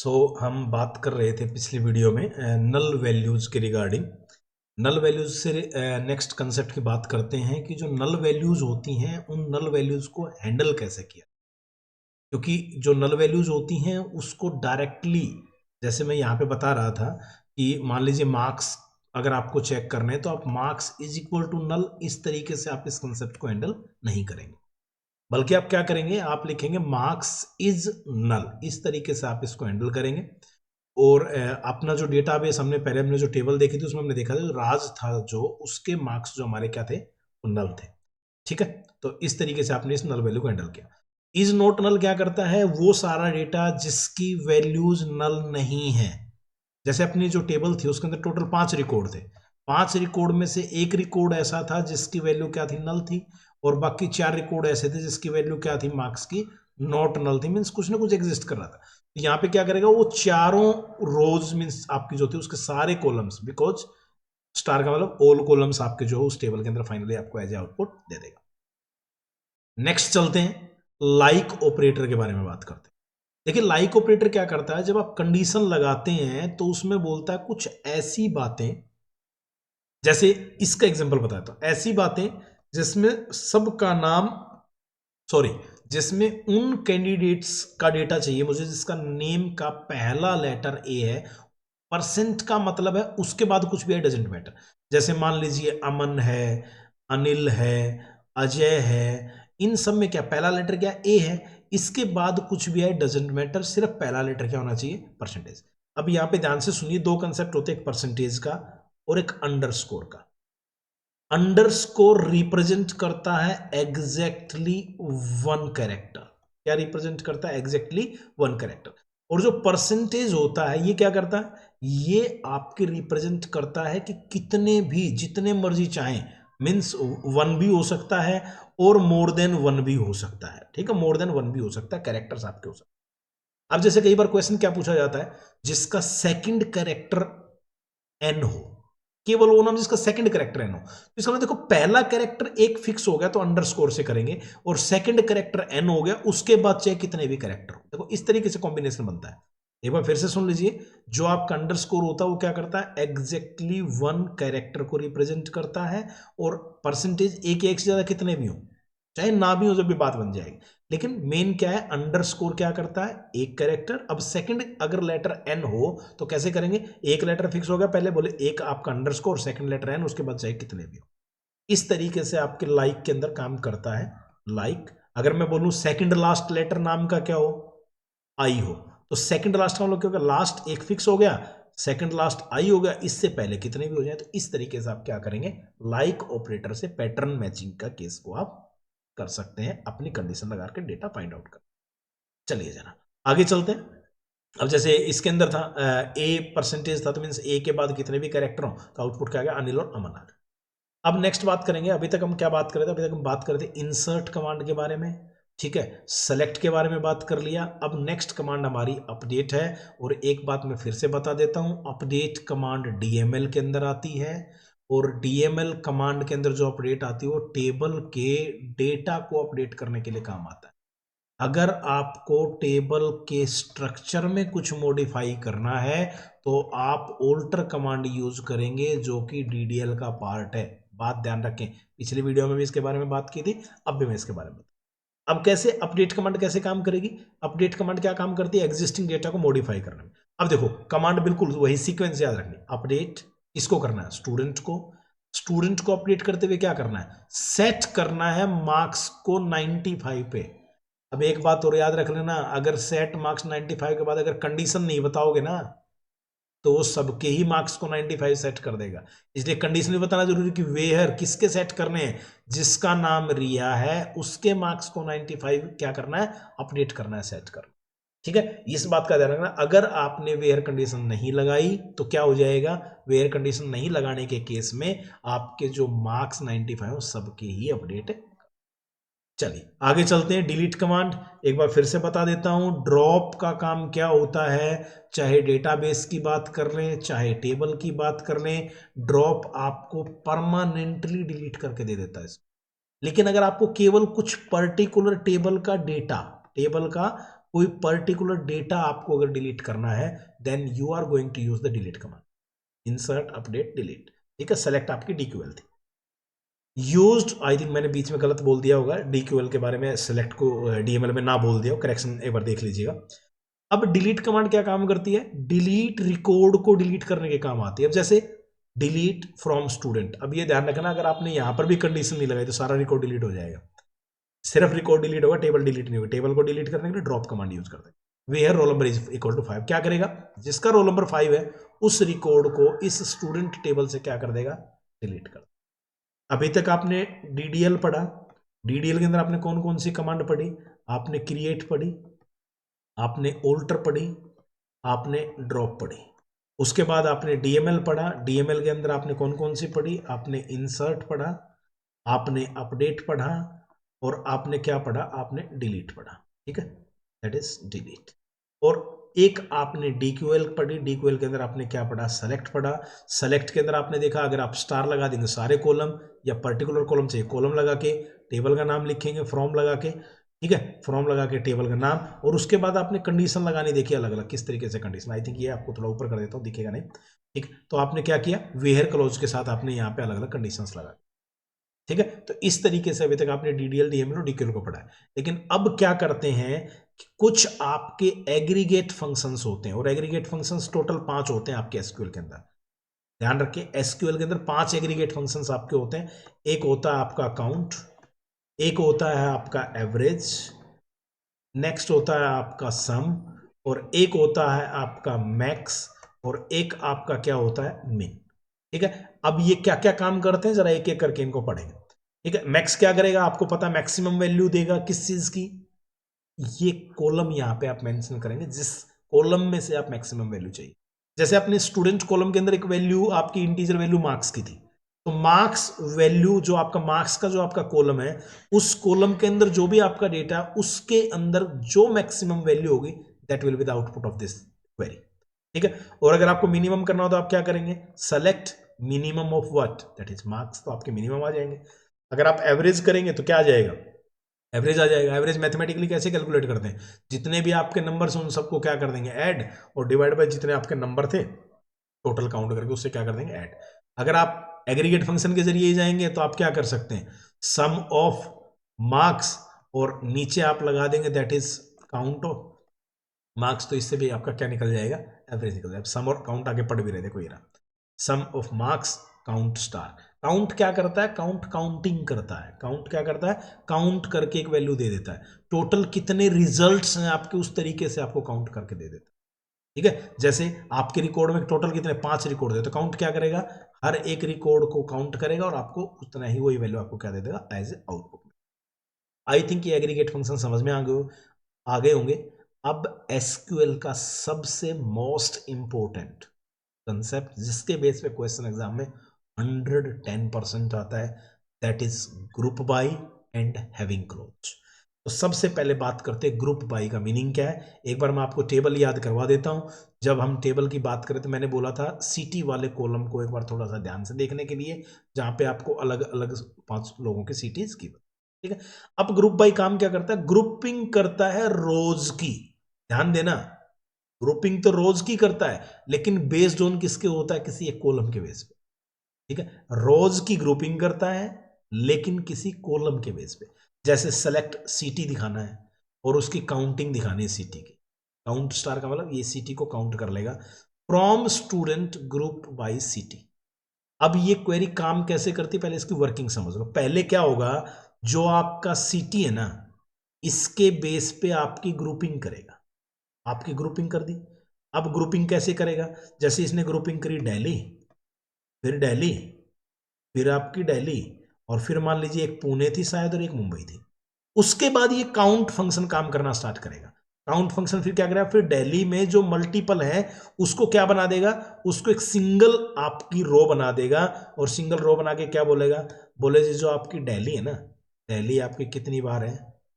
हम बात कर रहे थे पिछली वीडियो में नल वैल्यूज के रिगार्डिंग। नल वैल्यूज से नेक्स्ट कंसेप्ट की बात करते हैं कि जो नल वैल्यूज होती हैं उन नल वैल्यूज को हैंडल कैसे किया, क्योंकि जो नल वैल्यूज होती हैं उसको डायरेक्टली, जैसे मैं यहाँ पे बता रहा था कि मान लीजिए मार्क्स अगर आपको चेक करने हैं तो आप marks is equal to null, इस तरीके से आप इस कंसेप्ट को हैंडल नहीं करेंगे, बल्कि आप क्या करेंगे, आप लिखेंगे मार्क्स इज नल, इस तरीके से आप इसको हैंडल करेंगे। और अपना जो डेटाबेस हमने जो टेबल देखी थी उसमें हमने देखा था जो राज था जो उसके मार्क्स जो हमारे क्या थे, वो नल थे। ठीक है, तो इस तरीके से आपने इस नल वैल्यू को हैंडल किया। इज नॉट नल क्या करता है, वो सारा डेटा जिसकी वैल्यूज नल नहीं है। जैसे अपनी जो टेबल थी उसके अंदर टोटल 5 रिकॉर्ड थे, 5 रिकॉर्ड में से एक रिकॉर्ड ऐसा था जिसकी वैल्यू क्या थी, नल थी, और बाकी 4 रिकॉर्ड ऐसे थे जिसकी वैल्यू क्या थी, मार्क्स की नॉट नल थी, मीन्स कुछ ना कुछ एग्जिस्ट कर रहा था। तो यहाँ पे क्या करेगा, वो चारों रोज मीन्स आपकी जो थी उसके सारे कॉलम्स, बिकॉज स्टार का मतलब ऑल कॉलम्स आपके जो उस टेबल के अंदर फाइनली आपको एज ए आउटपुट दे देगा। नेक्स्ट चलते हैं, लाइक ऑपरेटर के बारे में बात करते हैं। देखिए लाइक ऑपरेटर क्या करता है, जब आप कंडीशन लगाते हैं तो उसमें बोलता है कुछ ऐसी बातें, जैसे इसका एग्जांपल बताता हूं, ऐसी बातें जिसमें सबका नाम, सॉरी, जिसमें उन कैंडिडेट्स का डेटा चाहिए मुझे जिसका नेम का पहला लेटर ए है, परसेंट का मतलब है उसके बाद कुछ भी है, डजेंट मैटर। जैसे मान लीजिए अमन है, अनिल है, अजय है, इन सब में क्या पहला लेटर क्या ए है, इसके बाद कुछ भी है डजेंट मैटर, सिर्फ पहला लेटर क्या होना चाहिए, परसेंटेज। अब यहां पे ध्यान से सुनिए, दो कंसेप्ट होते हैं, एक परसेंटेज का और एक अंडरस्कोर का। अंडरस्कोर रिप्रेजेंट करता है एग्जैक्टली वन कैरेक्टर। क्या रिप्रेजेंट करता है, एग्जैक्टली वन कैरेक्टर। और जो परसेंटेज होता है ये क्या करता है, ये आपके रिप्रेजेंट करता है कि कितने भी, जितने मर्जी चाहें, मीन्स वन भी हो सकता है और मोर देन वन भी हो सकता है। ठीक है, मोर देन वन भी हो सकता है, कैरेक्टर्स आपके हो सकते हैं। अब जैसे कई बार क्वेश्चन क्या पूछा जाता है, जिसका सेकंड कैरेक्टर एन हो, केवल वो नाम जिसका सेकंड कैरेक्टर एन हो, तो इसका मतलब देखो पहला कैरेक्टर एक फिक्स हो गया तो अंडरस्कोर से करेंगे, और सेकंड कैरेक्टर एन हो गया उसके बाद चाहे कितने भी कैरेक्टर हो, देखो इस तरीके से कॉम्बिनेशन बनता है। एक बार फिर से सुन लीजिए, जो आपका अंडरस्कोर होता है वो क्या करता है, एग्जैक्टली वन कैरेक्टर को रिप्रेजेंट करता है, और परसेंटेज एक से ज्यादा कितने भी हो, चाहे ना भी हो, जब भी बात बन जाएगी। लेकिन मेन क्या है, अंडरस्कोर क्या करता है, एक कैरेक्टर। अब सेकंड अगर लेटर एन हो तो कैसे करेंगे, एक लेटर फिक्स हो गया, पहले बोले एक आपका अंडरस्कोर, सेकंड लेटर एन, उसके बाद चाहे कितने भी हो। इस तरीके से आपके लाइक के अंदर काम करता है लाइक। अगर मैं बोलूं सेकंड लास्ट लेटर नाम का क्या हो, आई हो, तो सेकंड लास्ट का मतलब क्या होगा, लास्ट एक फिक्स हो गया, सेकंड लास्ट आई हो गया, इससे पहले कितने भी हो जाए। तो इस तरीके से आप क्या करेंगे, लाइक ऑपरेटर से पैटर्न मैचिंग का केस को आप कर सकते हैं, अपनी कंडीशन लगा के डेटा फाइंड आउट कर। चलिए जरा आगे चलते हैं। अब जैसे इसके अंदर था ए परसेंटेज था, तो मीन्स ए के बाद कितने भी कैरेक्टर हो तो आउटपुट क्या आ गया, अनिल और अमन आ गया। अब नेक्स्ट बात करेंगे, अभी तक हम क्या बात कर रहे थे, अभी तक हम बात कर रहे थे इंसर्ट कमांड के बारे में। ठीक है, सेलेक्ट के बारे में बात कर लिया। अब नेक्स्ट कमांड हमारी अपडेट है, और एक बात मैं फिर से बता देता हूं, अपडेट कमांड डीएमएल के अंदर आती है, और डीएमएल कमांड के अंदर जो अपडेट आती है वो टेबल के डेटा को अपडेट करने के लिए काम आता है। अगर आपको टेबल के स्ट्रक्चर में कुछ मॉडिफाई करना है तो आप ऑल्टर कमांड यूज करेंगे, जो कि डीडीएल का पार्ट है। बात ध्यान रखें, पिछली वीडियो में भी इसके बारे में बात की थी, अब भी मैं इसके बारे में। अब कैसे अपडेट कमांड कैसे काम करेगी, अपडेट कमांड क्या काम करती है, एग्जिस्टिंग डेटा को मॉडिफाई करने में। अब देखो कमांड बिल्कुल वही सीक्वेंस याद रखनी, अपडेट इसको करना है स्टूडेंट को, स्टूडेंट को अपडेट करते हुए क्या करना है, सेट करना है मार्क्स को 95 पे। अब एक बात और याद रख लेना, अगर सेट मार्क्स 95 के बाद अगर कंडीशन नहीं बताओगे ना तो वो सबके ही मार्क्स को 95 सेट कर देगा। इसलिए कंडीशन भी बताना जरूरी कि वेयर किसके सेट करने हैं, जिसका नाम रिया है उसके मार्क्स को 95 क्या करना है, अपडेट करना है, सेट करना। ठीक है, इस बात का ध्यान रखना, अगर आपने वेयर कंडीशन नहीं लगाई तो क्या हो जाएगा, वेयर कंडीशन नहीं लगाने के केस में आपके जो मार्क्स 95 सबके ही अपडेट। चलिए आगे चलते हैं, डिलीट कमांड एक बार फिर से बता देता हूं। ड्रॉप का काम क्या होता है, चाहे डेटाबेस की बात कर लें चाहे टेबल की बात कर लें, ड्रॉप आपको परमानेंटली डिलीट करके दे देता है। लेकिन अगर आपको केवल कुछ पर्टिकुलर टेबल का डेटा, टेबल का कोई पर्टिकुलर डेटा आपको अगर डिलीट करना है, then you are going to use the delete command, insert update delete. ठीक है, सेलेक्ट आपकी डीक्यूएल थी यूज्ड, आई थिंक मैंने बीच में गलत बोल दिया होगा डीक्यूएल के बारे में, सेलेक्ट को डीएमएल में ना बोल दिया, करेक्शन एक बार देख लीजिएगा। अब डिलीट कमांड क्या काम करती है, डिलीट रिकॉर्ड को डिलीट करने के काम आती है। अब जैसे डिलीट फ्रॉम स्टूडेंट, अब ये ध्यान रखना अगर आपने यहां पर भी कंडीशन नहीं लगाई तो सारा रिकॉर्ड डिलीट हो जाएगा, सिर्फ रिकॉर्ड डिलीट होगा, टेबल डिलीट नहीं होगा। टेबल को डिलीट करने के लिए ड्रॉप कमांड यूज करते हैं। Where roll number is equal to 5, क्या करेगा, जिसका रोल नंबर 5 है उस रिकॉर्ड को इस स्टूडेंट टेबल से क्या कर देगा, डिलीट कर। अभी तक आपने डीडीएल पढ़ा, डीडीएल के अंदर आपने कौन कौन सी कमांड पढ़ी, आपने क्रिएट पढ़ी, आपने ऑल्टर पढ़ी, आपने ड्रॉप पढ़ी। उसके बाद आपने डीएमएल पढ़ा, डीएमएल के अंदर आपने कौन कौन सी पढ़ी, आपने इंसर्ट पढ़ा, आपने अपडेट पढ़ा, और आपने क्या पढ़ा, आपने डिलीट पढ़ा। ठीक है, दैट इज डिलीट। और एक आपने डीक्यूएल पढ़ी, डीक्यूएल के अंदर आपने क्या पढ़ा, सेलेक्ट पढ़ा। सेलेक्ट के अंदर आपने देखा अगर आप स्टार लगा देंगे सारे कॉलम, या पर्टिकुलर कॉलम चाहिए कॉलम लगा के टेबल का नाम लिखेंगे, फ्रॉम लगा के, ठीक है, फ्रॉम लगा के टेबल का नाम, और उसके बाद आपने कंडीशन लगानी देखिए अलग अलग किस तरीके से कंडीशन। आई थिंक ये आपको थोड़ा ऊपर कर देता हूँ, दिखेगा नहीं। ठीक, तो आपने क्या किया, वेयर क्लोज के साथ आपने यहाँ पे अलग अलग कंडीशंस लगा। ठीक है, तो इस तरीके से अभी तक आपने डीडीएल डीएमएल और डीक्यूएल को पढ़ा है। लेकिन अब क्या करते हैं कि कुछ आपके एग्रीगेट फंक्शंस होते हैं, और एग्रीगेट फंक्शंस टोटल 5 होते हैं आपके एसक्यूएल के अंदर। ध्यान रखिए, एसक्यूएल के अंदर 5 एग्रीगेट फंक्शंस आपके होते हैं। एक होता है आपका काउंट, एक होता है आपका एवरेज, नेक्स्ट होता है आपका सम, और एक होता है आपका मैक्स, और एक आपका क्या होता है, मिन। ठीक है, अब ये क्या क्या काम करते हैं जरा एक एक करके इनको पढ़ेंगे। ठीक है, मैक्स क्या करेगा, आपको पता है मैक्सिमम वैल्यू देगा किस चीज की, ये कॉलम यहां पे आप मेंशन करेंगे जिस कॉलम में से आप मैक्सिमम वैल्यू चाहिए। जैसे अपने स्टूडेंट कॉलम के अंदर एक वैल्यू आपकी इंटीजर वैल्यू मार्क्स की थी, तो मार्क्स वैल्यू जो आपका मार्क्स का जो आपका कॉलम है, उस कॉलम के अंदर जो भी आपका डेटा उसके अंदर जो मैक्सिमम वैल्यू होगी that will be the output of this query. ठीक है, और अगर आपको मिनिमम करना हो तो आप क्या करेंगे, select minimum of what, that is marks, तो आपके मिनिमम आ जाएंगे। अगर आप एवरेज करेंगे तो क्या आ जाएगा, एवरेज आ जाएगा। एवरेज मैथमेटिकली कैसे कैलकुलेट करते हैं, जितने भी आपके नंबर्स उन सबको क्या कर देंगे, ऐड, और डिवाइड बाय जितने आपके नंबर थे टोटल काउंट करके उससे क्या कर देंगे, ऐड। अगर आप एग्रीगेट फंक्शन के जरिए जाएंगे तो आप क्या कर सकते हैं, सम ऑफ मार्क्स, और नीचे आप लगा देंगे that is count of marks, तो इससे भी आपका क्या निकल जाएगा, एवरेज निकल जाएगा। सम और काउंट आगे पढ़ भी रहे थे, कोई रहा, sum of marks count star. Count क्या करता है, काउंट काउंटिंग करता है। काउंट क्या करता है, काउंट करके एक वैल्यू दे देता है, टोटल कितने रिजल्ट्स हैं आपके उस तरीके से आपको काउंट करके दे देता है। ठीक है, जैसे आपके रिकॉर्ड में टोटल कितने, 5 रिकॉर्ड है, तो काउंट क्या करेगा, हर एक रिकॉर्ड को काउंट करेगा और आपको उतना ही वही वैल्यू आपको क्या दे देगा as a output. I think ये एग्रीगेट फंक्शन समझ में आ गए होंगे। अब एसक्यूएल का सबसे मोस्ट इंपोर्टेंट कंसेप्ट जिसके बेस पे क्वेश्चन एग्जाम में 110% आता है, that is group by and having clause. तो सबसे पहले बात करते हैं ग्रुप बाय का मीनिंग क्या है। एक बार मैं आपको टेबल याद करवा देता हूं। जब हम टेबल की बात करें तो मैंने बोला था सीटी वाले कॉलम को एक बार थोड़ा सा ध्यान से देखने के लिए, जहां पे आपको अलग अलग 5 लोगों की सीटीज की। ठीक है, अब ग्रुप बाय काम क्या करता है, ग्रुपिंग करता है रोज की। ध्यान देना, ग्रुपिंग तो रोज की करता है, लेकिन बेस्ड ऑन किसके होता है, किसी एक कॉलम के बेस पे। ठीक है, रोज की ग्रुपिंग करता है लेकिन किसी कॉलम के बेस पे। जैसे सेलेक्ट सीटी दिखाना है और उसकी काउंटिंग दिखानी है सीटी की, काउंट स्टार का मतलब ये सीटी को काउंट कर लेगा। फ्रॉम स्टूडेंट ग्रुप बाय सीटी। अब ये क्वेरी काम कैसे करती है, पहले इसकी वर्किंग समझ लो। पहले क्या होगा, जो आपका सीटी है ना, इसके बेस पे आपकी ग्रुपिंग करेगा। आपकी ग्रुपिंग कर दी। अब ग्रुपिंग कैसे करेगा, जैसे इसने ग्रुपिंग करी दिल्ली, फिर दिल्ली, फिर आपकी दिल्ली, और फिर मान लीजिए एक पुणे थी शायद और एक मुंबई थी। उसके बाद ये काउंट फंक्शन काम करना स्टार्ट करेगा। काउंट फंक्शन फिर क्या करेगा, फिर दिल्ली में जो मल्टीपल है उसको क्या बना देगा, उसको एक सिंगल आपकी रो बना देगा, और सिंगल रो बना के क्या बोलेगा, बोले जी जो आपकी दिल्ली है ना, दिल्ली आपकी कितनी बार है,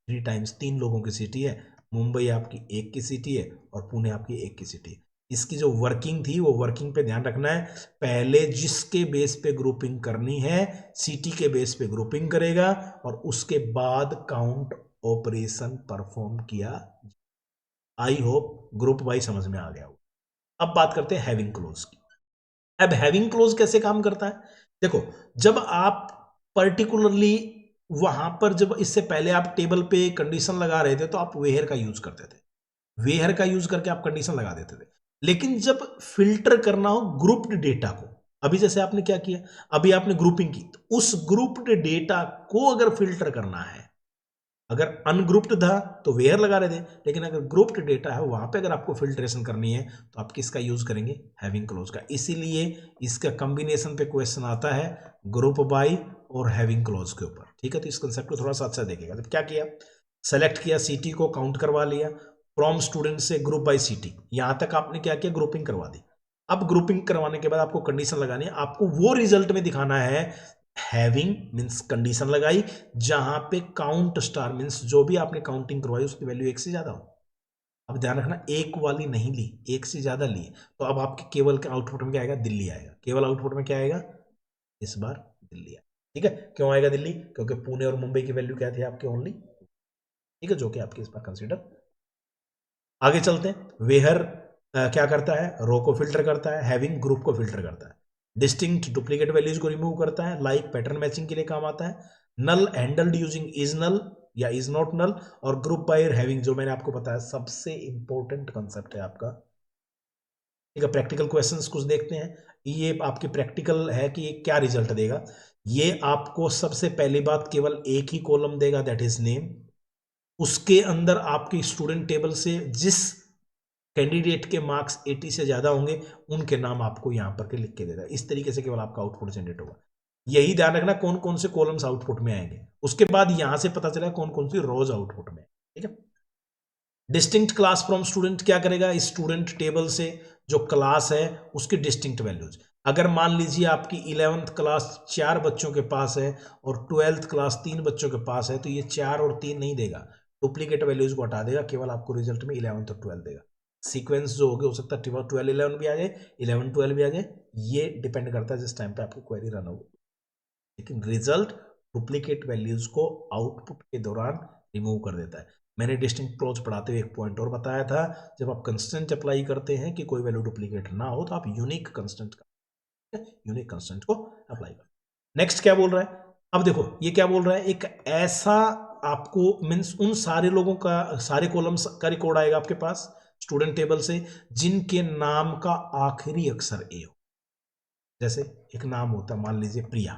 3 टाइम्स, 3 लोगों की सिटी है। मुंबई आपकी 1 की सिटी है और पुणे आपकी 1 की सिटी है। इसकी जो वर्किंग थी वो वर्किंग पे ध्यान रखना है, पहले जिसके बेस पे ग्रुपिंग करनी है सिटी के बेस पे ग्रुपिंग करेगा, और उसके बाद काउंट ऑपरेशन परफॉर्म किया। आई होप ग्रुप वाई समझ में आ गया हो। अब बात करते हैं हैविंग क्लोज की। अब हैविंग क्लोज कैसे काम करता है? देखो, जब आप पर्टिकुलरली वहां पर, जब इससे पहले आप टेबल पे कंडीशन लगा रहे थे तो आप वेयर का यूज करते थे, वेयर का यूज करके आप कंडीशन लगा देते थे। लेकिन जब फिल्टर करना हो ग्रुप्ड डेटा को, अभी जैसे आपने क्या किया, अभी आपने ग्रुपिंग की, तो उस ग्रुप्ड डेटा को अगर फिल्टर करना है, अगर अनग्रुप्ड था तो वेयर लगा रहे थे, लेकिन अगर ग्रुप्ड डेटा है वहां पे अगर आपको फिल्ट्रेशन करनी है तो आप किसका यूज करेंगे? हैविंग क्लोज का। इसीलिए इसका कॉम्बिनेशन पे क्वेश्चन आता है ग्रुप बाय और हैविंग क्लोज के ऊपर। ठीक है, तो इस कंसेप्ट को थोड़ा सा अच्छा देखेगा। तो क्या किया, सेलेक्ट किया, सिटी को काउंट करवा लिया, फ्रॉम स्टूडेंट से ग्रुप बाय सिटी, यहां तक आपने क्या किया, ग्रुपिंग करवा दी। अब ग्रुपिंग करवाने के बाद आपको कंडीशन लगानी है, आपको वो रिजल्ट में दिखाना है हैविंग मींस कंडीशन लगाई जहां पे काउंट स्टार मींस जो भी आपने काउंटिंग करवाई उसकी वैल्यू एक से ज्यादा हो। अब ध्यान रखना, एक वाली नहीं ली, एक से ज्यादा ली, तो अब आपके केवल के आउटपुट में क्या आएगा? दिल्ली आएगा। केवल आउटपुट में क्या आएगा इस बार? दिल्ली आएगा। ठीक है, क्यों आएगा दिल्ली? क्योंकि पुणे और मुंबई की वैल्यू क्या थी आपके? ओनली। ठीक है, जो कि आपके इस बार कंसिडर। आगे चलते हैं। वेहर क्या करता है? रो को फिल्टर करता है, हैविंग ग्रुप को फिल्टर करता है, डिस्टिंक्ट डुप्लीकेट वैल्यूज को रिमूव करता है, लाइक पैटर्न मैचिंग के लिए काम आता है, नल हैंडल्ड यूजिंग इज नल या इज नॉट नल, और ग्रुप बाय हैविंग जो मैंने आपको बताया सबसे इंपॉर्टेंट कंसेप्ट है आपका। ठीक है, प्रैक्टिकल क्वेश्चंस कुछ देखते हैं। ये आपके प्रैक्टिकल है कि ये क्या रिजल्ट देगा। ये आपको सबसे पहली बात केवल एक ही कॉलम देगा, दैट इज नेम। उसके अंदर आपके स्टूडेंट टेबल से जिस कैंडिडेट के मार्क्स 80 से ज्यादा होंगे उनके नाम आपको यहां पर के लिख के देगा। इस तरीके से केवल आपका आउटपुट जनरेट होगा। यही ध्यान रखना कौन कौन से कॉलम्स आउटपुट में आएंगे। उसके बाद यहां से पता चला कौन कौन सी रोज आउटपुट में। ठीक है, डिस्टिंक्ट क्लास फ्रॉम स्टूडेंट क्या करेगा? स्टूडेंट टेबल से जो क्लास है उसकी डिस्टिंक्ट वैल्यूज। अगर मान लीजिए आपकी 11th क्लास 4 बच्चों के पास है और 12th क्लास 3 बच्चों के पास है, तो ये 4 और 3 नहीं देगा, डुप्लीकेट वैल्यूज को हटा देगा, केवल आपको रिजल्ट में 11th और 12 देगा। सीक्वेंस जो होगा हो सकता है 12 11 भी आ जाए, 11 12 भी आ जाए, ये डिपेंड करता है जिस टाइम पे आपकी क्वेरी रन होगी। लेकिन रिजल्ट डुप्लीकेट वैल्यूज को आउटपुट के दौरान रिमूव कर देता है। मैंने डिस्टिंक्ट क्लोज पढ़ाते हुए एक पॉइंट और बताया था, जब आप कंस्टेंट अप्लाई करते हैं कि कोई वैल्यू डुप्लीकेट ना हो तो आप यूनिक कंस्टेंट को अप्लाई कर। नेक्स्ट क्या बोल रहा है? अब देखो ये क्या बोल रहा है, एक ऐसा आपको मींस उन सारे लोगों का, सारे कॉलम्स का रिकॉर्ड आएगा आपके पास स्टूडेंट टेबल से जिनके नाम का आखिरी अक्षर ए हो। जैसे एक नाम होता है मान लीजिए प्रिया,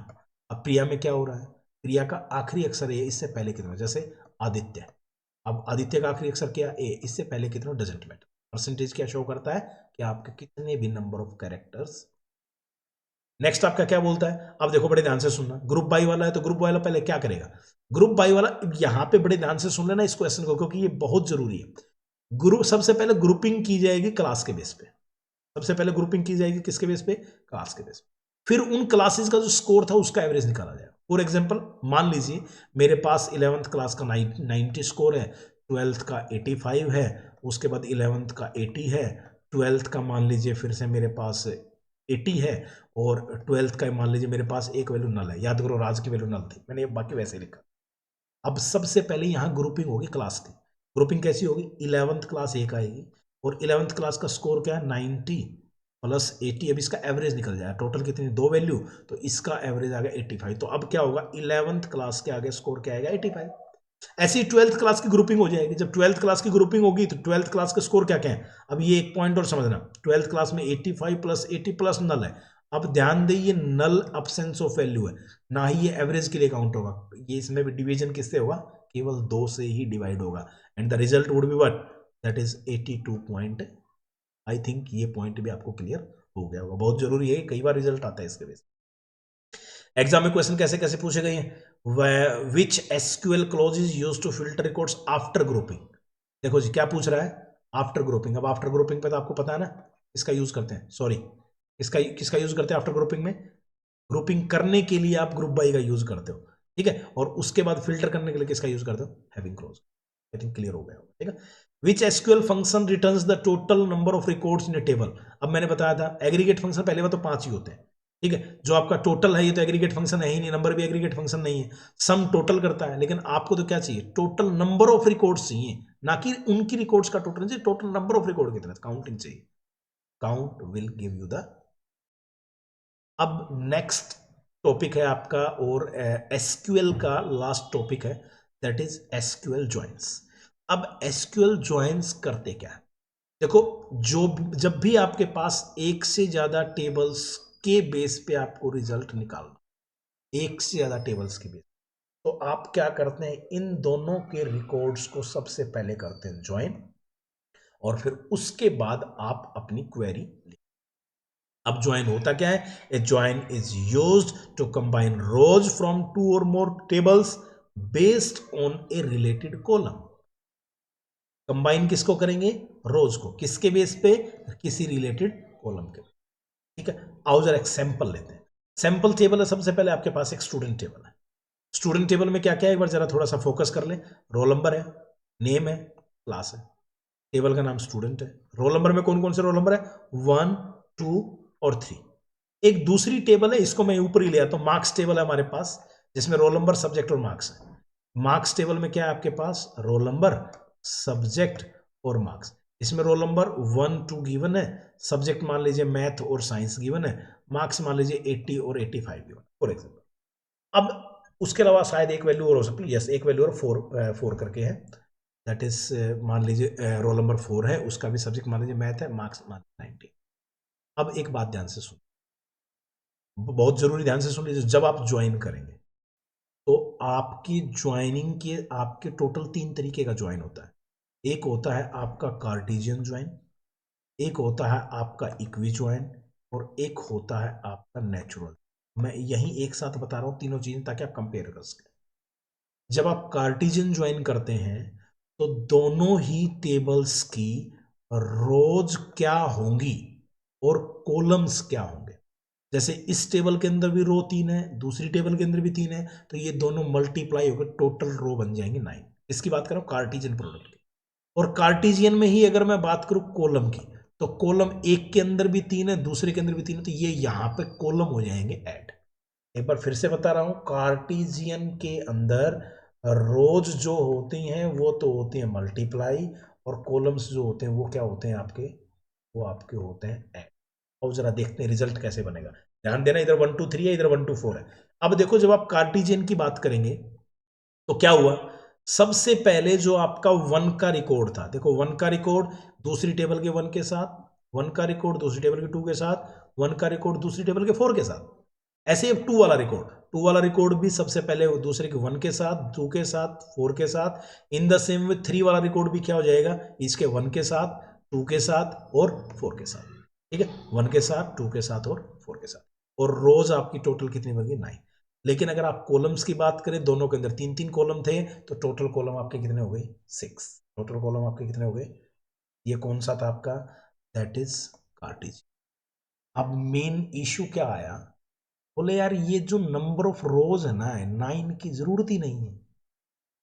अब प्रिया में क्या हो रहा है? प्रिया का आखिरी अक्षर ए, इससे पहले कितना? जैसे आदित्य, अब आदित्य का आखिरी अक्षर क्या? ए, इससे पहले कितना? Doesn't matter. परसेंटेज क्या शो करता है कि आपके कितने भी नंबर ऑफ कैरेक्टर्स। नेक्स्ट आपका क्या बोलता है? अब देखो बड़े ध्यान से सुनना, ग्रुप बाई वाला है तो ग्रुप वाला पहले क्या करेगा? ग्रुप बाई वाला यहां पे बड़े ध्यान से सुन लेना इस क्वेश्चन को, क्योंकि ये बहुत जरूरी है। ग्रुप सबसे पहले ग्रुपिंग की जाएगी क्लास के बेस पे। सबसे पहले ग्रुपिंग की जाएगी किसके बेस पे? क्लास के बेस पे। फिर उन क्लासेस का जो स्कोर था उसका एवरेज निकाला जाएगा। फॉर एग्जांपल मान लीजिए मेरे पास 11th क्लास का 90 स्कोर है, 12th का 85 है, उसके बाद 11th का 80 है, 12th का मान लीजिए फिर से मेरे पास 80 है, और 12th का मान लीजिए मेरे पास एक वैल्यू नल है। याद करो राज की वैल्यू नल थी, मैंने बाकी वैसे लिखा। अब सबसे पहले यहां ग्रुपिंग होगी क्लास की। ग्रुपिंग कैसी होगी? 11th क्लास एक आएगी और 11th क्लास का स्कोर क्या है? 90 प्लस 80। अब इसका एवरेज निकल जाएगा, टोटल कितनी? 2 वैल्यू, तो इसका एवरेज आ गया 85। तो अब क्या होगा? 11th क्लास के आगे स्कोर क्या आएगा? 85। ऐसी 12th क्लास की ग्रुपिंग हो जाएगी। जब 12th क्लास की ग्रुपिंग होगी तो 12th क्लास का स्कोर क्या क्या है? अब ये एक पॉइंट और समझना, 12th क्लास में 85 प्लस 80 प्लस नल है। अब ध्यान दे ये नल अब्सेंस ऑफ वैल्यू है, ना ही ये एवरेज के लिए काउंट होगा। ये इसमें भी डिवीजन किससे होगा? केवल 2 से ही डिवाइड होगा, and the result would be what? That is 82 point. I think ये पॉइंट भी आपको क्लियर हो गया होगा, बहुत जरूरी है, कई बार रिजल्ट आता है इसके बेस। एग्जाम में क्वेश्चन कैसे कैसे पूछे गए हैं? Which SQL clause is used to filter records after grouping. देखो जी क्या पूछ रहा है? After grouping. अब आफ्टर ग्रुपिंग पे तो आपको पता है ना इसका यूज करते हैं, सॉरी इसका किसका यूज करते हैं आफ्टर ग्रुपिंग में? ग्रुपिंग करने के लिए आप ग्रुप बाई का यूज करते हो, ठीक है, और उसके बाद फिल्टर करने के लिए किसका यूज करते हो? Having clause. I think clear हो गया होगा, ठीक है। Which SQL function returns the total number of records in a table. अब मैंने बताया था एग्रीगेट फंक्शन पहले बात तो 5 ही होते हैं, ठीक है। जो आपका टोटल है ये तो एग्रीगेट फंक्शन है ही नहीं, नंबर भी एग्रीगेट फंक्शन नहीं है, सम टोटल करता है। लेकिन आपको तो क्या चाहिए, टोटल नंबर ऑफ रिकॉर्ड्स चाहिए, ना कि उनकी रिकॉर्ड्स का टोटल चाहिए, टोटल नंबर ऑफ रिकॉर्ड की तरह काउंटिंग चाहिए। Count will give you the. अब नेक्स्ट टॉपिक है आपका, और एसक्यूएल का लास्ट टॉपिक है, दैट इज एसक्यूएल जॉइंस। अब एसक्यूएल जॉइंस करते क्या है, देखो, जो जब भी आपके पास एक से ज्यादा टेबल्स के बेस पे आपको रिजल्ट निकालना, एक से ज्यादा टेबल्स के बेस, तो आप क्या करते हैं, इन दोनों के रिकॉर्ड्स को सबसे पहले करते हैं ज्वाइन, और फिर उसके बाद आप अपनी क्वेरी लिखते हैं। अब ज्वाइन होता क्या है, a join is used to combine rows from two or more tables based on a related column. Combine किसको करेंगे, रोज को, किसके बेस पे, किसी रिलेटेड कॉलम के। ठीक है, आओ जरा एक सैंपल लेते हैं। सैंपल टेबल है, सबसे पहले आपके पास एक स्टूडेंट टेबल है। स्टूडेंट टेबल में क्या क्या है, एक बार जरा थोड़ा सा फोकस कर ले। रोल नंबर है, नेम है, क्लास है, टेबल का नाम स्टूडेंट है। रोल नंबर में कौन कौन से रोल नंबर है, 1, 2 और 3। एक दूसरी टेबल है, इसको मैं ऊपर ही ले आता हूं, मार्क्स टेबल है हमारे पास, जिसमें रोल नंबर, सब्जेक्ट और मार्क्स है। मार्क्स टेबल में क्या है आपके पास, रोल नंबर, सब्जेक्ट और मार्क्स। इसमें रोल नंबर 1, 2 गिवन है, सब्जेक्ट मान लीजिए मैथ और साइंस गिवन है, मार्क्स मान लीजिए 80 और 85 गिवन, फॉर एग्जाम्पल। अब उसके अलावा शायद एक वैल्यू और हो सकती है, यस, एक वैल्यू और 4 करके है, दैट इज मान लीजिए रोल नंबर 4 है, उसका भी सब्जेक्ट मान लीजिए मैथ है, मार्क्स मान 90। अब एक बात ध्यान से सुन, बहुत जरूरी, ध्यान से सुन लीजिए, जब आप ज्वाइन करेंगे तो आपकी ज्वाइनिंग के, आपके टोटल 3 तरीके का ज्वाइन होता है। एक होता है आपका कार्टेशियन ज्वाइन, एक होता है आपका इक्वी ज्वाइन, और एक होता है आपका नेचुरल। मैं यही एक साथ बता रहा हूं तीनों चीजें ताकि आप कंपेयर कर सकें। जब आप कार्टेशियन ज्वाइन करते हैं तो दोनों ही टेबल्स की रोज क्या होंगी और कॉलम्स क्या होंगे। जैसे इस टेबल के अंदर भी रो 3 है, दूसरी टेबल के अंदर भी 3 है, तो ये दोनों मल्टीप्लाई होकर टोटल रो बन जाएंगे 9। इसकी बात करो कार्टेशियन प्रोडक्ट की। और कार्टेशियन में ही अगर मैं बात करूं कॉलम की, तो कॉलम एक के अंदर भी 3 है, दूसरे के अंदर भी 3 है, तो ये यहां पे कॉलम हो जाएंगे ऐड। एक बार फिर से बता रहा हूं, कार्टेशियन के अंदर रोज जो होती हैं वो तो होती हैं मल्टीप्लाई, और कॉलम्स जो होते हैं वो क्या होते हैं आपके, वो आपके होते हैं ऐड। और जरा देखते हैं रिजल्ट कैसे बनेगा। ध्यान देना, इधर 1 2 3 है, इधर 1 2 4 है। अब देखो, जब आप कार्टेशियन की बात करेंगे तो क्या हुआ, सबसे पहले जो आपका 1 का रिकॉर्ड था, देखो 1 का रिकॉर्ड दूसरी टेबल के 1 के साथ, 1 का रिकॉर्ड दूसरी टेबल के 2 के साथ, 1 का रिकॉर्ड दूसरी टेबल के 4 के साथ। ऐसे ही 2 वाला रिकॉर्ड, 2 वाला रिकॉर्ड भी सबसे पहले दूसरे के 1 के साथ, 2 के साथ, 4 के साथ। इन द सेम विथ 3 वाला रिकॉर्ड भी क्या हो जाएगा, इसके 1 के साथ, 2 के साथ और 4 के साथ। ठीक है, 1 के साथ, 2 के साथ और 4 के साथ। और रोज आपकी टोटल कितनी बन गई, 9। लेकिन अगर आप कॉलम्स की बात करें, दोनों के अंदर 3 3 कॉलम थे, तो टोटल कॉलम आपके कितने हो गए, 6। टोटल कॉलम आपके कितने हो गए, ये कौन सा था आपका, दैट इज कार्टेशियन। अब मेन इशू क्या आया, बोले यार ये जो नंबर ऑफ रोज है ना, 9 की जरूरत ही नहीं है,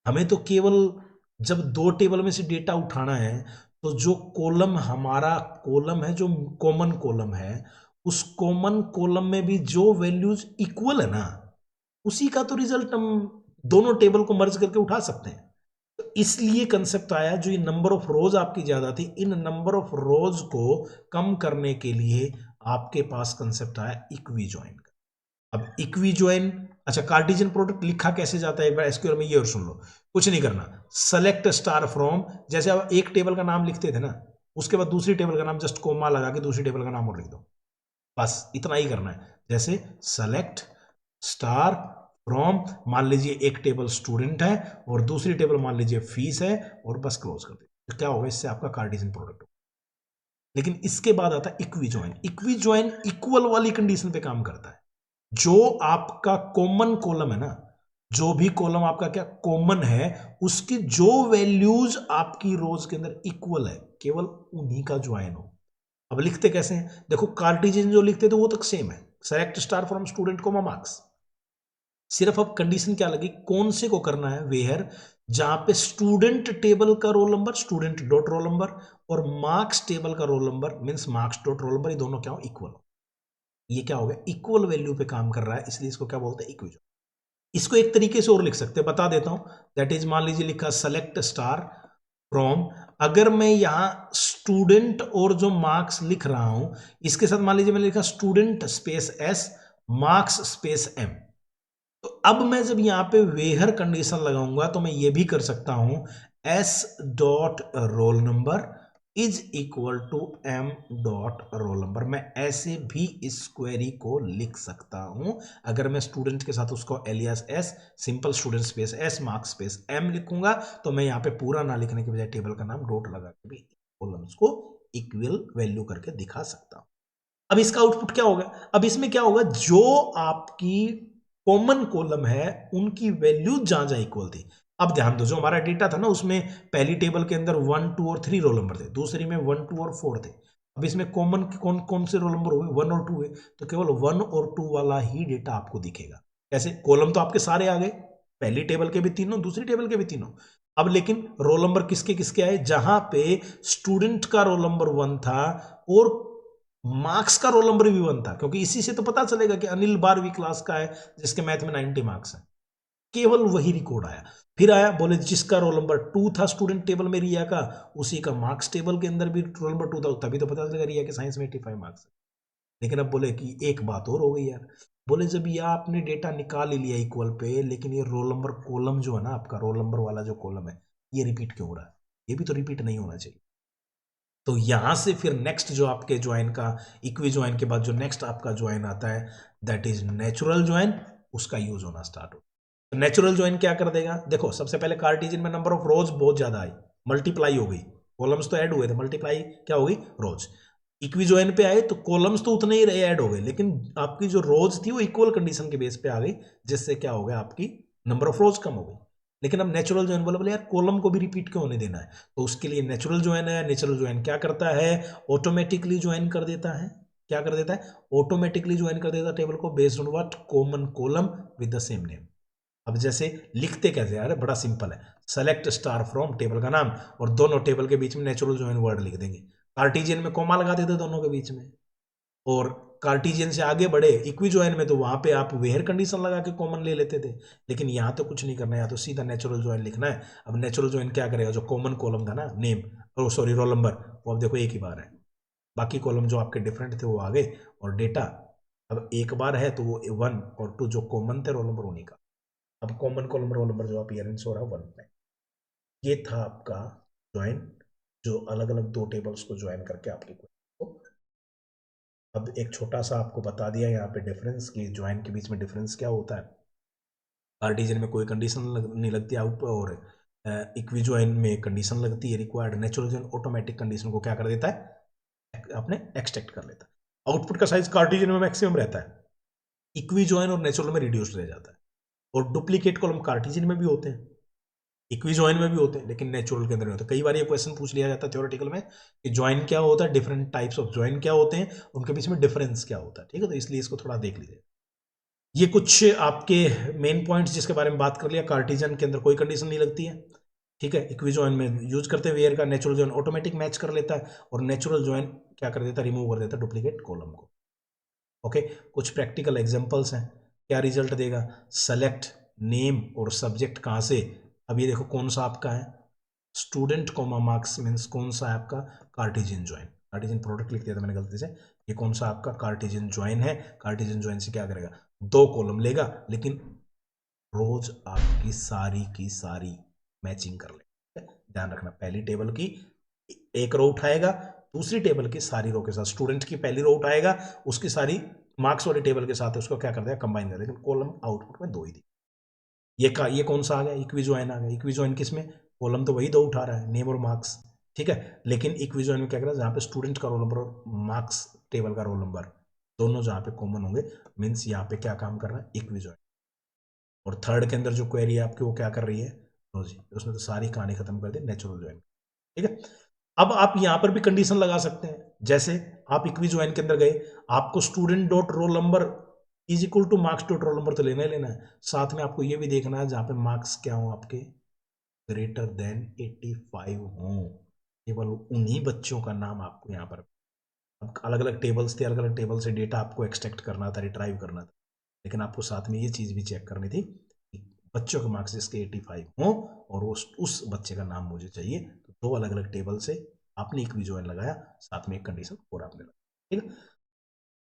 हमें तो केवल जब 2 टेबल में से डेटा उठाना है, तो जो कॉलम हमारा कॉलम है, जो कॉमन कॉलम है, उस कॉमन कॉलम में भी जो वैल्यूज इक्वल है ना, उसी का तो रिजल्ट हम दोनों टेबल को मर्ज करके उठा सकते हैं। तो इसलिए कंसेप्ट आया, जो ये नंबर ऑफ रोज आपकी ज्यादा थी, इन नंबर ऑफ रोज को कम करने के लिए आपके पास कंसेप्ट आया इक्वी ज्वाइन का। अब इक्वी ज्वाइन, अच्छा, कार्टेशियन प्रोडक्ट लिखा कैसे जाता है, एक बार एसक्यूएल में ये और सुन लो। कुछ नहीं करना, सेलेक्ट स्टार फ्रॉम, जैसे आप एक टेबल का नाम लिखते थे ना, उसके बाद दूसरी टेबल का नाम जस्ट कोमा लगा के दूसरी टेबल का नाम और लिख दो, बस इतना ही करना है। जैसे सेलेक्ट स्टार फ्रॉम, मान लीजिए एक टेबल स्टूडेंट है और दूसरी टेबल मान लीजिए फीस है, और बस क्लोज कर दे, तो क्या होगा, इससे आपका कार्टेशियन प्रोडक्ट होगा। लेकिन इसके बाद आता है equi join. Equi join equal वाली कंडीशन पे काम करता है। जो आपका कॉमन कॉलम है ना, जो भी कॉलम आपका क्या कॉमन है, उसकी जो वैल्यूज आपकी रोज के अंदर इक्वल है, केवल उन्हीं का ज्वाइन हो। अब लिखते कैसे हैं, देखो कार्टेशियन जो लिखते थे वो तक सेम है, सेलेक्ट स्टार फ्रॉम स्टूडेंट को मार्क्स। सिर्फ अब कंडीशन क्या लगी, कौन से को करना है, वेयर, जहां पे स्टूडेंट टेबल का roll number, student dot roll number, और मार्क्स टेबल का roll number means marks dot roll number, ये दोनों क्या हो, इक्वल हो। ये क्या हो गया, इक्वल वैल्यू पे काम कर रहा है, इसलिए इसको क्या बोलते हैं, इक्वी जॉइन। इसको एक तरीके से और लिख सकते हैं, बता देता हूं। दैट इज, मान लीजिए लिखा सेलेक्ट स्टार फ्रॉम, अगर मैं यहां स्टूडेंट और जो मार्क्स लिख रहा हूं इसके साथ मान लीजिए मैंने लिखा student space S, marks space M, तो अब मैं जब यहां पे वेयर कंडीशन लगाऊंगा तो मैं ये भी कर सकता हूं, S dot roll number is equal to M dot roll number. मैं ऐसे भी इस क्वेरी को लिख सकता हूं, अगर मैं स्टूडेंट के साथ उसको alias S, simple student space S, marks space M लिखूंगा, तो मैं यहां पे पूरा ना लिखने के बजाय टेबल का नाम डॉट लगा के भी कॉलम्स को इक्वल वैल्यू करके दिखा सकता हूं। अब इसका आउटपुट क्या होगा, अब इसमें क्या होगा, जो आपकी कॉमन कॉलम है उनकी वैल्यू जहां जहां इक्वल थी। अब ध्यान दो, जो हमारा डेटा था ना उसमें पहली टेबल के अंदर 1 2 और 3 रोल नंबर थे, दूसरी में 1 2 और 4 थे। अब इसमें कॉमन कौन कौन से रोल नंबर हुए, 1 और 2 है, तो केवल 1 और 2 वाला ही डेटा आपको दिखेगा। कैसे, कॉलम तो आपके सारे आ गए, पहली टेबल के भी तीनों, दूसरी टेबल के भी तीनों। अब लेकिन रोल नंबर किसके किसके आए, जहां पे स्टूडेंट का रोल नंबर 1 था और मार्क्स का रोल नंबर भी 1 था, क्योंकि इसी से तो पता चलेगा कि अनिल 12वीं क्लास का है जिसके मैथ में 90 मार्क्स है, केवल वही रिकॉर्ड आया। फिर आया, बोले जिसका रोल नंबर 2 था स्टूडेंट टेबल में रिया का, उसी का मार्क्स टेबल के अंदर भी रोल नंबर 2 था, तभी तो पता चलेगा रिया के साइंस में 85 मार्क्स है। लेकिन अब बोले कि एक बात और हो गई यार, बोले जब ये आपने डेटा निकाल ही लिया इक्वल पे, लेकिन ये रोल नंबर कॉलम जो है ना, आपका रोल नंबर वाला जो कॉलम है, ये रिपीट क्यों हो रहा है, ये भी तो रिपीट नहीं होना चाहिए। तो यहां से फिर नेक्स्ट जो आपके ज्वाइन का, इक्वी ज्वाइन के बाद जो नेक्स्ट आपका ज्वाइन आता है, दैट इज नेचुरल ज्वाइन, उसका यूज होना स्टार्ट हो। तो नेचुरल ज्वाइन क्या कर देगा, देखो सबसे पहले कार्टेशियन में नंबर ऑफ रोज बहुत ज्यादा आई, मल्टीप्लाई हो गई, कॉलम्स तो ऐड हुए थे, मल्टीप्लाई क्या हो गई, रोज। इक्वी ज्वाइन पे आए तो कॉलम्स तो उतने ही रहे, ऐड हो गए, लेकिन आपकी जो रोज थी वो इक्वल कंडीशन के बेस पे आ गई, जिससे क्या हो गया, आपकी नंबर ऑफ रोज कम हो गई। लेकिन अब नेचुरल ज्वाइन बोले यार कॉलम को भी रिपीट क्यों होने देना है, तो उसके लिए नेचुरल ज्वाइन है। नेचुरल ज्वाइन क्या करता है, ऑटोमेटिकली ज्वाइन कर देता है, क्या कर देता है, ऑटोमेटिकली ज्वाइन कर देता है टेबल को based on what, common column with the same name. अब जैसे लिखते कैसे यार, बड़ा सिंपल है, सेलेक्ट स्टार फ्रॉम टेबल का नाम और दोनों टेबल के बीच में नेचुरल ज्वाइन वर्ड लिख देंगे, कार्टेशियन में कॉमा लगा देते दोनों के बीच में, और कार्टेशियन से आगे बढ़े इक्वी ज्वाइन में तो वहां पे आप वेयर कंडीशन लगा के कॉमन ले लेते थे, लेकिन यहां तो कुछ नहीं करना है, यहाँ तो सीधा नेचुरल ज्वाइन लिखना है। अब नेचुरल ज्वाइन क्या करेगा, जो कॉमन कॉलम था ना, नेम और सॉरी रोल नंबर, वो अब देखो एक ही बार है, बाकी कॉलम जो आपके डिफरेंट थे वो आ गए, और डेटा अब एक बार है तो वो 1 और 2 जो कॉमन थे रोल नंबर उन्हीं का। अब कॉमन कॉलम रोल नंबर जो अपीयरेंस हो रहा है 1 में, ये था आपका ज्वाइन, जो अलग अलग दो टेबल्स को ज्वाइन करके आपकी को। अब एक छोटा सा आपको बता दिया यहाँ पे डिफरेंस कि ज्वाइन के बीच में डिफरेंस क्या होता है। कार्टेशियन में कोई कंडीशन नहीं लगती आउट पर, और इक्वी ज्वाइन में कंडीशन लगती है required. Natural join automatic condition को क्या कर देता है, अपने एक्सट्रैक्ट कर लेता है। आउटपुट का साइज कार्टेशियन में मैक्सिमम रहता है, इक्वी ज्वाइन और नेचुरल में रिड्यूस्ड रह जाता है। और डुप्लीकेट कॉलम कार्टेशियन में भी होते हैं, इक्वी ज्वाइन में भी होते हैं, लेकिन नेचुरल के अंदर नहीं होते। कई बार ये क्वेश्चन पूछ लिया जाता है थ्योरेटिकल में कि ज्वाइन क्या होता है, डिफरेंट टाइप्स ऑफ ज्वाइन क्या होते हैं, उनके बीच में डिफरेंस क्या होता है, ठीक है, तो इसलिए इसको थोड़ा देख लीजिए। ये कुछ आपके मेन पॉइंट्स जिसके बारे में बात कर लिया। कार्टेशियन के अंदर कोई कंडीशन नहीं लगती है, ठीक है, इक्वी ज्वाइन में यूज करते हैं वेयर का, नेचुरल ज्वाइन ऑटोमेटिक मैच कर लेता है, और नेचुरल ज्वाइन क्या कर देता है, रिमूव कर देता है डुप्लीकेट कॉलम को। ओके, कुछ प्रैक्टिकल एग्जांपल्स हैं, क्या रिजल्ट देगा, सेलेक्ट नेम और सब्जेक्ट कहाँ से। अब ये देखो कौन सा आपका है, स्टूडेंट कॉमा मार्क्स मीन्स कौन सा है आपका, कार्टेशियन ज्वाइन, कार्टेशियन प्रोडक्ट लिख दिया था मैंने गलती से, ये कौन सा आपका कार्टेशियन ज्वाइन है। कार्टेशियन ज्वाइन से क्या करेगा, दो कॉलम लेगा, लेकिन रोज आपकी सारी की सारी मैचिंग कर लेगा। ध्यान रखना, पहली टेबल की एक रो उठाएगा, दूसरी टेबल की सारी रो के साथ, स्टूडेंट की पहली रो उठाएगा, उसकी सारी मार्क्स वाली टेबल के साथ उसको क्या कर देगा, कंबाइन कर देगा, लेकिन कॉलम आउटपुट में दो ही दी। ये कौन सा आ गया, इक्वी ज्वाइन आ गया। इक्वी ज्वाइन किस में, कॉलम तो वही दो उठा रहा है, नेम और मार्क्स, ठीक है, लेकिन इक्वी ज्वाइन में क्या कर रहा है, जहां पे स्टूडेंट का रोल नंबर और मार्क्स टेबल का रोल नंबर दोनों जहां पे कॉमन होंगे, मीन्स यहाँ पे क्या काम कर रहा है, इक्वी ज्वाइन। और थर्ड के अंदर जो क्वेरी है आपकी वो क्या कर रही है, लो जी, उसमें तो सारी कहानी खत्म कर दी, नेचुरल ज्वाइन, ठीक है। अब आप यहां पर भी कंडीशन लगा सकते हैं, जैसे आप इक्वी ज्वाइन के अंदर गए, आपको student dot roll number is equal two marks dot roll number तो लेना ही लेना है, साथ में आपको ये भी देखना है जहां पे मार्क्स क्या हो आपके, ग्रेटर देन 85 हो, केवल उन्हीं बच्चों का नाम आपको यहां पर अब अलग अलग टेबल्स थे, अलग अलग टेबल से डेटा आपको एक्सट्रैक्ट करना था, रिट्राइव करना था, लेकिन आपको साथ में ये चीज़ भी चेक करनी थी कि बच्चों के मार्क्स जिसके 85 हों और उस बच्चे का नाम मुझे चाहिए। तो 2 अलग अलग टेबल से आपने एक भी ज्वाइन लगाया, साथ में एक कंडीशन और आपने लगाया। ठीक है।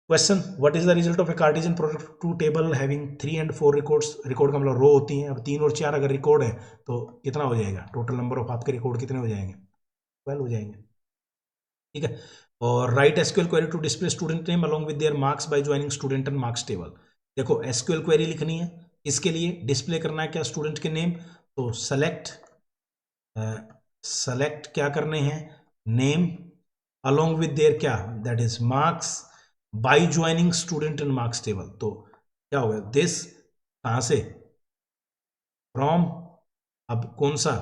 Question, what is the result of a Cartesian product two table having 3 and 4 records. Record का मतलब रो होती हैं। अब 3 और 4 अगर रिकॉर्ड है तो कितना हो जाएगा, टोटल नंबर ऑफ आपके रिकॉर्ड कितने हो जाएंगे, 12 हो जाएंगे। ठीक है। और right SQL query to display student name along with their marks by joining student and marks table. देखो एसक्यूएल क्वेरी लिखनी है, इसके लिए डिस्प्ले करना है क्या, स्टूडेंट के नेम। तो सेलेक्ट क्या करने हैं, नेम अलोंग विद देयर क्या, that is marks by joining student and marks table. तो क्या होगा, दिस कहां से, फ्रॉम, अब कौन सा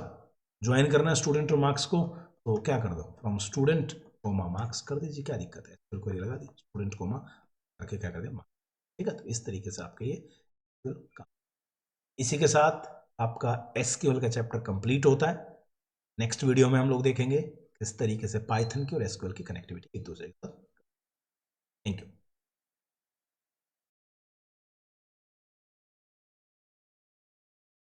ज्वाइन करना है स्टूडेंट और मार्क्स को, तो क्या कर दो, फ्रॉम स्टूडेंट कोमा मार्क्स कर दीजिए, क्या दिक्कत है, फिर कोई लगा दी स्टूडेंट कोमा करके क्या कर दिया मार्क्स। ठीक है। तो इस तरीके से आपका ये, इसी के साथ आपका एसक्यूएल का चैप्टर कंप्लीट होता है। नेक्स्ट वीडियो में हम लोग देखेंगे किस तरीके से पाइथन की और एसक्यूएल की कनेक्टिविटी एक दूसरे के साथ। Thank you.